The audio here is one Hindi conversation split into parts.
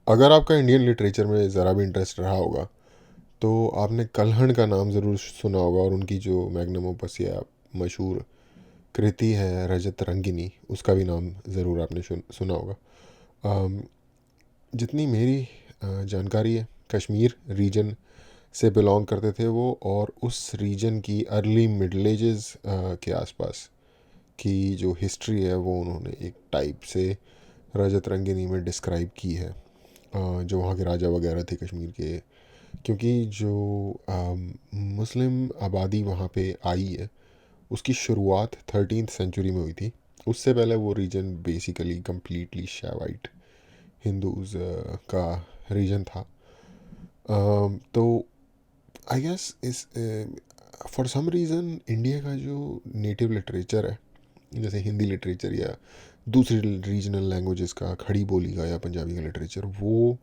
अगर आपका इंडियन लिटरेचर में ज़रा भी इंटरेस्ट रहा होगा तो आपने कल्हण का नाम ज़रूर सुना होगा, और उनकी जो मैग्नम ओपस या मशहूर कृति है रजत रंगिनी, उसका भी नाम ज़रूर आपने सुना होगा। अम, जितनी मेरी जानकारी है, कश्मीर रीजन से बिलोंग करते थे वो, और उस रीजन की अर्ली मिडल एजेस के आसपास की जो हिस्ट्री है वो उन्होंने एक टाइप से रजत रंगिनी में डिस्क्राइब की है। जो वहाँ के राजा वगैरह थे कश्मीर के, क्योंकि जो मुस्लिम आबादी वहाँ पे आई है उसकी शुरुआत 13th सेंचुरी में हुई थी। उससे पहले वो रीजन बेसिकली कम्प्लीटली शावाइट हिंदूज का रीजन था। तो आई गेस इस फॉर सम रीज़न इंडिया का जो नेटिव लिटरेचर है, जैसे हिंदी लिटरेचर या दूसरी रीजनल लैंग्वेजेस का, खड़ी बोली का या पंजाबी का लिटरेचर, वो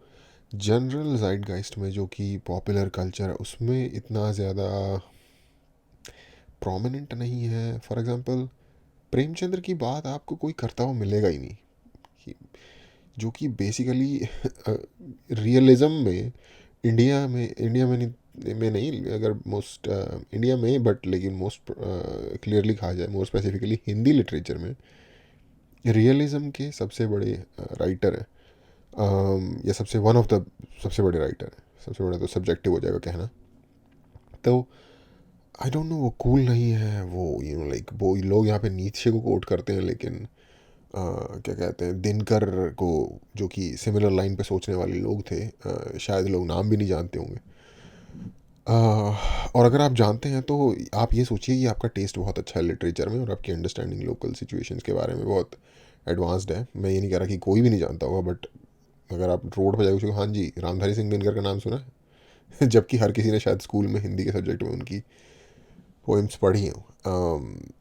जनरल जाइटगाइस्ट में जो कि पॉपुलर कल्चर है उसमें इतना ज़्यादा प्रोमिनेंट नहीं है। फॉर एग्जांपल प्रेमचंद्र की बात आपको कोई करता हुआ मिलेगा ही नहीं, जो कि बेसिकली रियलिज्म में इंडिया में नहीं, अगर मोस्ट इंडिया में, बट लेकिन मोस्ट क्लियरली कहा जाए, मोर स्पेसिफिकली हिंदी लिटरेचर में रियलिज्म के सबसे बड़े राइटर हैं, या सबसे वन ऑफ द सबसे बड़े राइटर हैं। सबसे बड़ा तो सब्जेक्टिव हो जाएगा कहना। तो आई डोंट नो, वो कूल नहीं है वो, लाइक वो लोग यहाँ पे नीत्शे को कोट करते हैं, लेकिन क्या कहते हैं, दिनकर को, जो कि सिमिलर लाइन पे सोचने वाले लोग थे, शायद लोग नाम भी नहीं जानते होंगे। और अगर आप जानते हैं तो आप ये सोचिए कि आपका टेस्ट बहुत अच्छा है लिटरेचर में, और आपकी अंडरस्टैंडिंग लोकल सिचुएशंस के बारे में बहुत एडवांस्ड है। मैं ये नहीं कह रहा कि कोई भी नहीं जानता होगा, बट अगर आप रोड पर जाकर हाँ जी रामधारी सिंह दिनकर का नाम सुना है जबकि हर किसी ने शायद स्कूल में हिंदी के सब्जेक्ट में उनकी पोइम्स पढ़ी हूँ।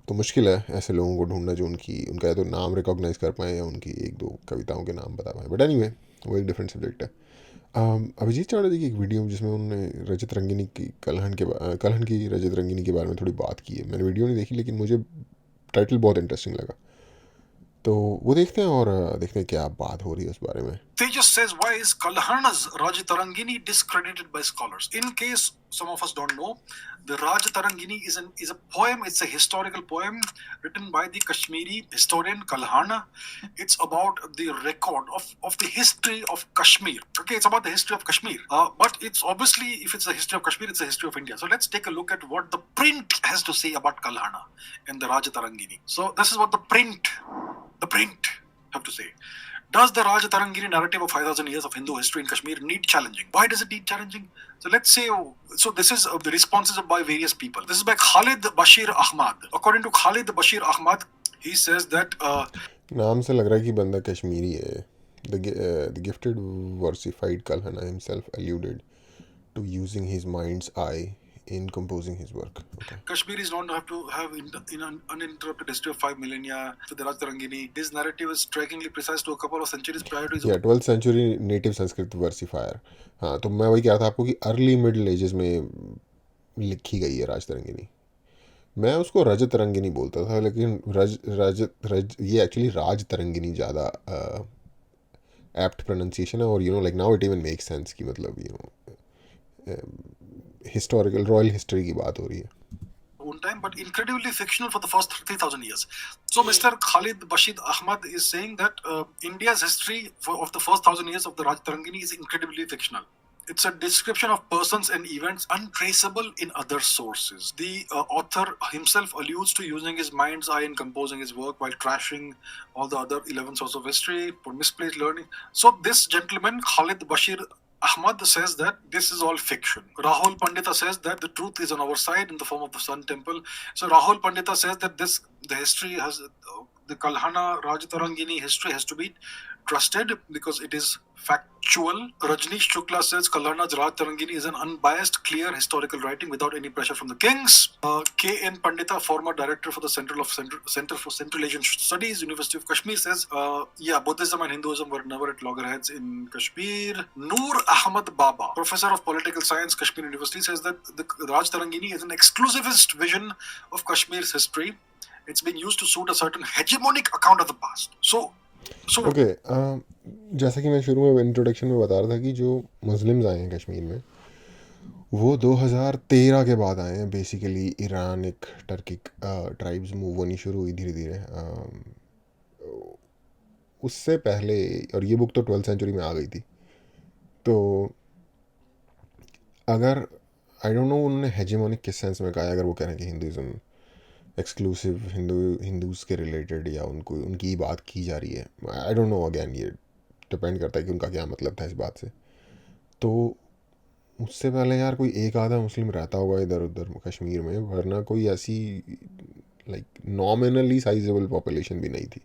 तो मुश्किल है ऐसे लोगों को ढूंढना जो उनका या तो नाम रिकॉग्नाइज कर पाए या उनकी एक दो कविताओं के नाम बता पाए, बट एनीवे वो एक डिफरेंट सब्जेक्ट है। अभिजीत चावड़ा जी की एक वीडियो जिसमें उन्होंने रजत रंगिनी की कलहन की रजत रंगिनी के बारे में थोड़ी बात की है। मैंने वीडियो नहीं देखी, लेकिन मुझे टाइटल बहुत इंटरेस्टिंग लगा, तो वो देखते हैं और देखते हैं क्या बात हो रही है उस बारे में। Tejas says, why is Kalhana's Rajtarangini discredited by scholars? In case some of us don't know, the Rajtarangini is a poem. It's a historical poem written by the Kashmiri historian Kalhan. It's about the record of the history of Kashmir. Okay, it's about the history of Kashmir. But it's obviously, if it's the history of Kashmir, it's the history of India. So let's take a look at what the print has to say about Kalhana in the Rajtarangini. So this is what the print have to say. Does the Rajtarangini narrative of 5,000 years of Hindu history in Kashmir need challenging? Why does it need challenging? So let's say, so this is the responses by various people. This is by Khalid Bashir Ahmad. According to Khalid Bashir Ahmad, he says that नाम से लग रहा है कि बंदा कश्मीरी है। The gifted versified Kalhana himself alluded to using his mind's eye in composing his work. Okay. Kashmir is known to have uninterrupted history of 5 millennia. To the Rajtarangini, his narrative is strikingly precise to a couple of centuries prior to his. Yeah, 12th century native Sanskrit वर्सिफायर। हाँ, तो मैं वही कह रहा था आपको कि अर्ली मिडिल एजेस में लिखी गई है राजतरंगिनी। मैं उसको रजत रंगिनी बोलता था, लेकिन ये एक्चुअली राज तरंगिनी ज़्यादा एप्ट प्रोनाउंसिएशन है, और like now it even make sense कि मतलब हिस्टोरिकल रॉयल हिस्ट्री की बात हो रही है। Own time, but incredibly fictional for the first 3,000 years. So Mr. Khalid Bashir Ahmad is saying that India's history of the first 1,000 years of the Rajtarangini is incredibly fictional. It's a description of persons and events untraceable in other sources. The author himself alludes to using his mind's eye in composing his work while trashing all the other 11 sources of history for misplaced learning. So this gentleman, Khalid Bashir Ahmad, says that this is all fiction. Rahul Pandita says that the truth is on our side in the form of the Sun Temple. So Rahul Pandita says that the history has the Kalhana Rajtarangini history has to be trusted because it is factual. Rajneesh Shukla says Kalhana's Rajtarangini is an unbiased, clear historical writing without any pressure from the kings. K.N. Pandita, former director for the Center for Central Asian Studies, University of Kashmir, says, Buddhism and Hinduism were never at loggerheads in Kashmir. Noor Ahmad Baba, professor of political science, Kashmir University, says that the Rajtarangini is an exclusivist vision of Kashmir's history. It's been used to suit a certain hegemonic account of the past. So So okay, जैसा कि मैं शुरू में इंट्रोडक्शन में बता रहा था कि जो मुस्लिम्स आए हैं कश्मीर में वो 2013 के बाद आए हैं बेसिकली। ईरानिक टर्किक ट्राइब्स मूव होनी शुरू हुई धीरे धीरे। उससे पहले, और ये बुक तो 12th सेंचुरी में आ गई थी, तो अगर आई डोंट नो उन्होंने हेजेमोनिक किस सेंस में कहा है, अगर वो कह रहे हैं कि हिंदुज़म एक्सक्लूसिव हिंदूज़ के रिलेटेड या उनको उनकी बात की जा रही है, आई डोंट नो, अगैन ये डिपेंड करता है कि उनका क्या मतलब था इस बात से। तो उससे पहले यार कोई एक आधा मुस्लिम रहता होगा इधर उधर कश्मीर में, वरना कोई ऐसी लाइक नॉमिनली साइजेबल पॉपुलेशन भी नहीं थी।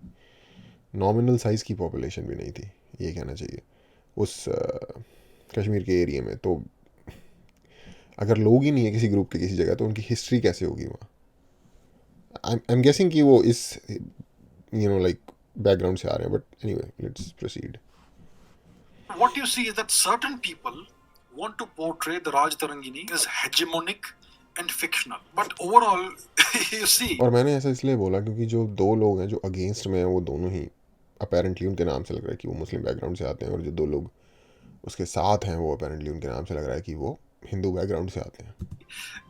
नॉमिनल साइज़ की पॉपुलेशन भी नहीं थी, ये कहना चाहिए उस कश्मीर के एरिया में। तो अगर लोग ही नहीं है किसी ग्रुप के किसी जगह, तो उनकी हिस्ट्री कैसे होगी वहाँ? आई एम गेसिंग कि वो इस लाइक बैकग्राउंड से आ रहे हैं, but anyway let's proceed. what you see is that certain people want to portray the Rajtarangini as hegemonic and fictional, but overall, you see. और मैंने ऐसा इसलिए बोला क्योंकि जो दो लोग हैं जो अगेंस्ट में हैं वो दोनों ही अपेरेंटली उनके नाम से लग रहा है कि वो मुस्लिम बैकग्राउंड से आते हैं, और जो दो लोग उसके साथ हैं वो अपेरेंटली उनके नाम से लग रहा है कि वो हिंदू बैकग्राउंड से आते हैं।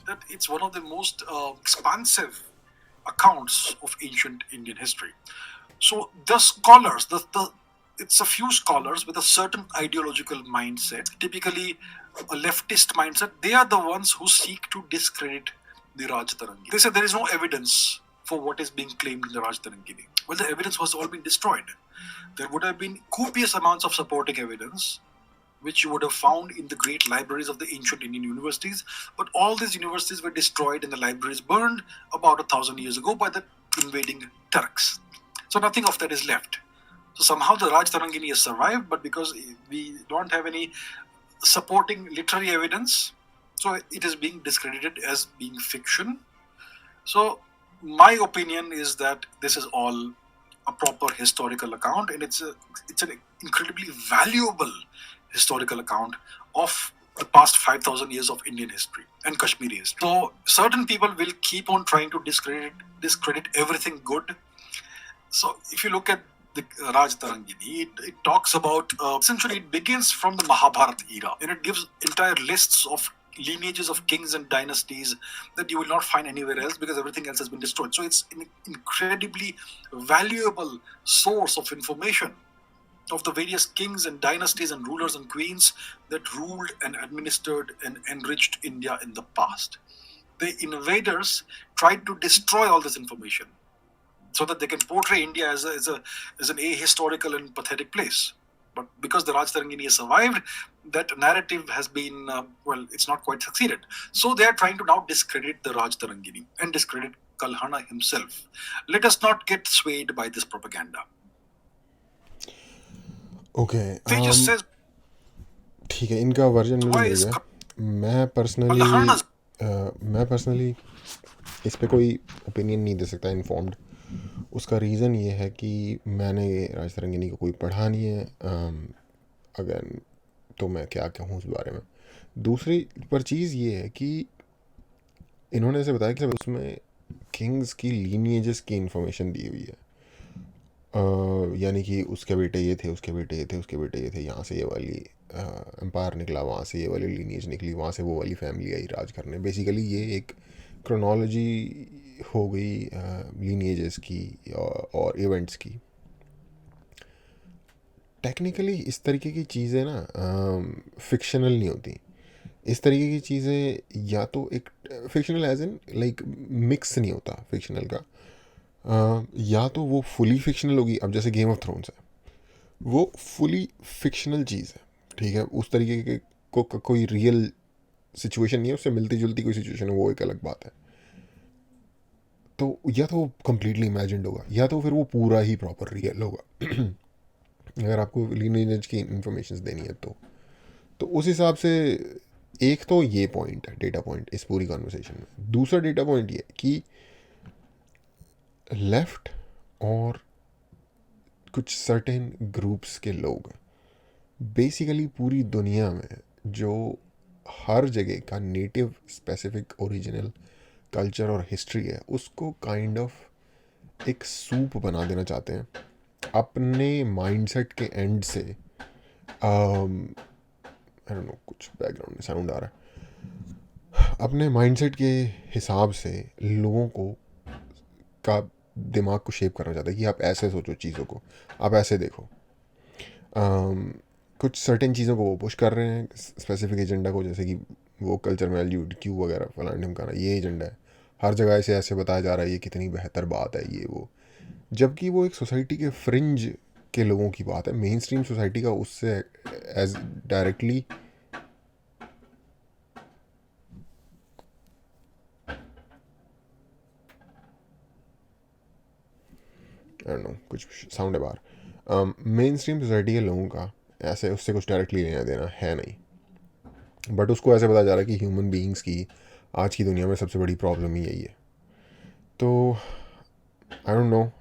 That it's one of the most expansive accounts of ancient Indian history. So the scholars, it's a few scholars with a certain ideological mindset, typically a leftist mindset. They are the ones who seek to discredit the Rajtarangini. They say there is no evidence for what is being claimed in the Rajtarangini. Well, the evidence was all been destroyed. There would have been copious amounts of supporting evidence, which you would have found in the great libraries of the ancient Indian universities. But all these universities were destroyed and the libraries burned about 1,000 years ago by the invading Turks. So nothing of that is left. So somehow the Rajtarangini has survived, but because we don't have any supporting literary evidence, so it is being discredited as being fiction. So my opinion is that this is all a proper historical account, and it's an incredibly valuable historical account of the past 5,000 years of Indian history and Kashmiri history. So certain people will keep on trying to discredit everything good. So if you look at the Rajtarangini, it talks about essentially it begins from the Mahabharata era, and it gives entire lists of lineages of kings and dynasties that you will not find anywhere else because everything else has been destroyed. So it's an incredibly valuable source of information of the various kings and dynasties and rulers and queens that ruled and administered and enriched India in the past. The invaders tried to destroy all this information so that they can portray India as an ahistorical and pathetic place. But because the Rajtarangini has survived, that narrative has been, it's not quite succeeded. So they are trying to now discredit the Rajtarangini and discredit Kalhana himself. Let us not get swayed by this propaganda. Okay, They just says ठीक है, इनका वर्जन मुझे why मिल is गया। मैं पर्सनली Kalhana's मैं पर्सनली इस पे कोई ओपिनियन नहीं दे सकता इन्फॉर्म्ड। उसका रीज़न ये है कि मैंने राजतरंगिनी को कोई पढ़ा नहीं है, अगर तो मैं क्या कहूँ उस बारे में। दूसरी पर चीज़ ये है कि इन्होंने ऐसे बताया कि उसमें किंग्स की लीनिएजेस की इंफॉर्मेशन दी हुई है, यानी कि उसके बेटे ये थे, उसके बेटे ये थे, उसके बेटे ये थे, यहाँ से ये वाली एम्पायर निकला, वहाँ से ये वाली लीनिएज निकली, वहाँ से वो वाली फैमिली आई राज करने। बेसिकली ये एक क्रोनोलॉजी हो गई लीनिएजेस की और इवेंट्स की। टेक्निकली इस तरीके की चीज़ें ना फिक्शनल नहीं होती। इस तरीके की चीज़ें या तो एक fictional as in like mix नहीं होता फिक्शनल का, या तो वो फुली फिक्शनल होगी। अब जैसे गेम ऑफ थ्रोन्स है, वो फुली फिक्शनल चीज़ है, ठीक है, उस तरीके के कोई रियल सिचुएशन नहीं है, उससे मिलती जुलती कोई सिचुएशन है, वो एक अलग बात है। तो या तो वो कम्प्लीटली इमेजिन्ड होगा, या तो फिर वो पूरा ही प्रॉपर रियल होगा। अगर आपको लीनिएज की इंफॉर्मेशन देनी है तो उस हिसाब से एक तो ये पॉइंट है, डेटा पॉइंट इस पूरी कॉन्वर्सेशन में। दूसरा डेटा पॉइंट ये कि लेफ्ट और कुछ सर्टेन ग्रुप्स के लोग बेसिकली पूरी दुनिया में जो हर जगह का नेटिव स्पेसिफिक ओरिजिनल कल्चर और हिस्ट्री है उसको काइंड ऑफ एक सूप बना देना चाहते हैं अपने माइंडसेट के एंड से आई डोंट नो, कुछ बैकग्राउंड में साउंड आ रहा है, अपने माइंडसेट के हिसाब से लोगों को का दिमाग को शेप करना चाहता है कि आप ऐसे सोचो चीज़ों को, आप ऐसे देखो। कुछ सर्टेन चीज़ों को वो पुश कर रहे हैं, स्पेसिफिक एजेंडा को, जैसे कि वो कल्चर में LGBTQ वगैरह फलाना ढिमकाना, ये एजेंडा है। हर जगह से ऐसे बताया जा रहा है ये कितनी बेहतर बात है ये वो, जबकि वो एक सोसाइटी के फ्रिंज के लोगों की बात है। मेन स्ट्रीम सोसाइटी का उससे as directly I don't know, कुछ साउंड है बाहर। मेन स्ट्रीम सोसाइटी के लोगों का ऐसे उससे कुछ डायरेक्टली लेना देना है नहीं, बट उसको ऐसे बताया जा रहा है कि ह्यूमन बीइंग्स की आज की दुनिया में सबसे बड़ी प्रॉब्लम ही यही है। तो आई डोंट नो,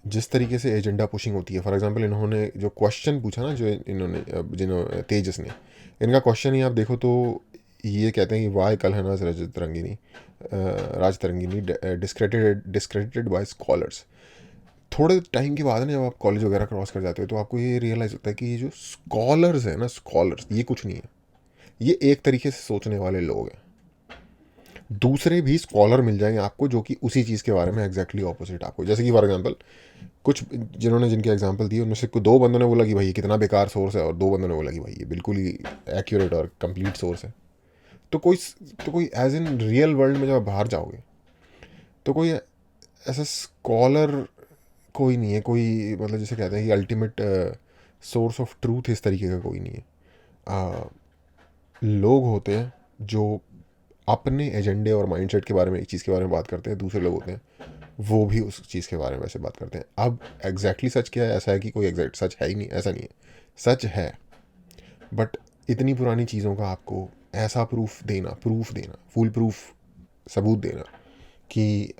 जिस तरीके से एजेंडा पुशिंग होती है, फॉर एग्जांपल इन्होंने जो क्वेश्चन पूछा ना, जो इन्होंने जिन्होंने तेजस ने, इनका क्वेश्चन ही आप देखो तो ये कहते हैं कि why Kalhana was Rajatarangini discredited by scholars. थोड़े टाइम के बाद ना, जब आप कॉलेज वगैरह क्रॉस कर जाते हो तो आपको ये रियलाइज़ होता है कि ये जो स्कॉलर्स है ना, स्कॉलर्स ये कुछ नहीं है, ये एक तरीके से सोचने वाले लोग हैं। दूसरे भी स्कॉलर मिल जाएंगे आपको जो कि उसी चीज़ के बारे में एग्जैक्टली ऑपोजिट आपको, जैसे कि फॉर एग्जांपल कुछ जिन्होंने जिनके एग्जांपल दिए उनमें से दो बंदों ने बोला कि भाई ये कितना बेकार सोर्स है, और दो बंदों ने बोला कि भाई ये बिल्कुल ही एक्यूरेट और कंप्लीट सोर्स है। तो कोई तो कोई एज इन रियल वर्ल्ड में जब आप बाहर जाओगे तो कोई ऐसा स्कॉलर कोई नहीं है, कोई मतलब जैसे कहते हैं कि अल्टीमेट सोर्स ऑफ ट्रूथ इस तरीके का कोई नहीं है। लोग होते हैं जो अपने एजेंडे और माइंडसेट के बारे में, एक चीज़ के बारे में बात करते हैं, दूसरे लोग होते हैं वो भी उस चीज़ के बारे में वैसे बात करते हैं। अब एग्जैक्टली सच क्या है, ऐसा है कि कोई एग्जैक्ट सच है ही नहीं, ऐसा नहीं है, सच है, बट इतनी पुरानी चीज़ों का आपको ऐसा प्रूफ देना फुल प्रूफ सबूत देना कि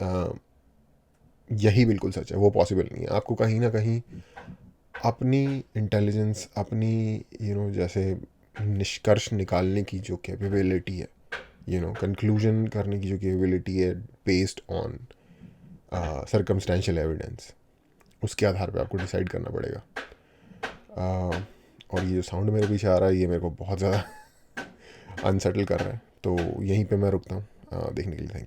यही बिल्कुल सच है, वो पॉसिबल नहीं है। आपको कहीं ना कहीं अपनी इंटेलिजेंस, अपनी जैसे निष्कर्ष निकालने की जो कैपेबिलिटी है, कंक्लूजन करने की जो कैपेबिलिटी है बेस्ड ऑन सर्कमस्टेंशियल एविडेंस, उसके आधार पे आपको डिसाइड करना पड़ेगा। और ये जो साउंड मेरे पीछे आ रहा है ये मेरे को बहुत ज़्यादा अनसेटल कर रहा है, तो यहीं पे मैं रुकता हूँ। देखने के लिए थैंक यू।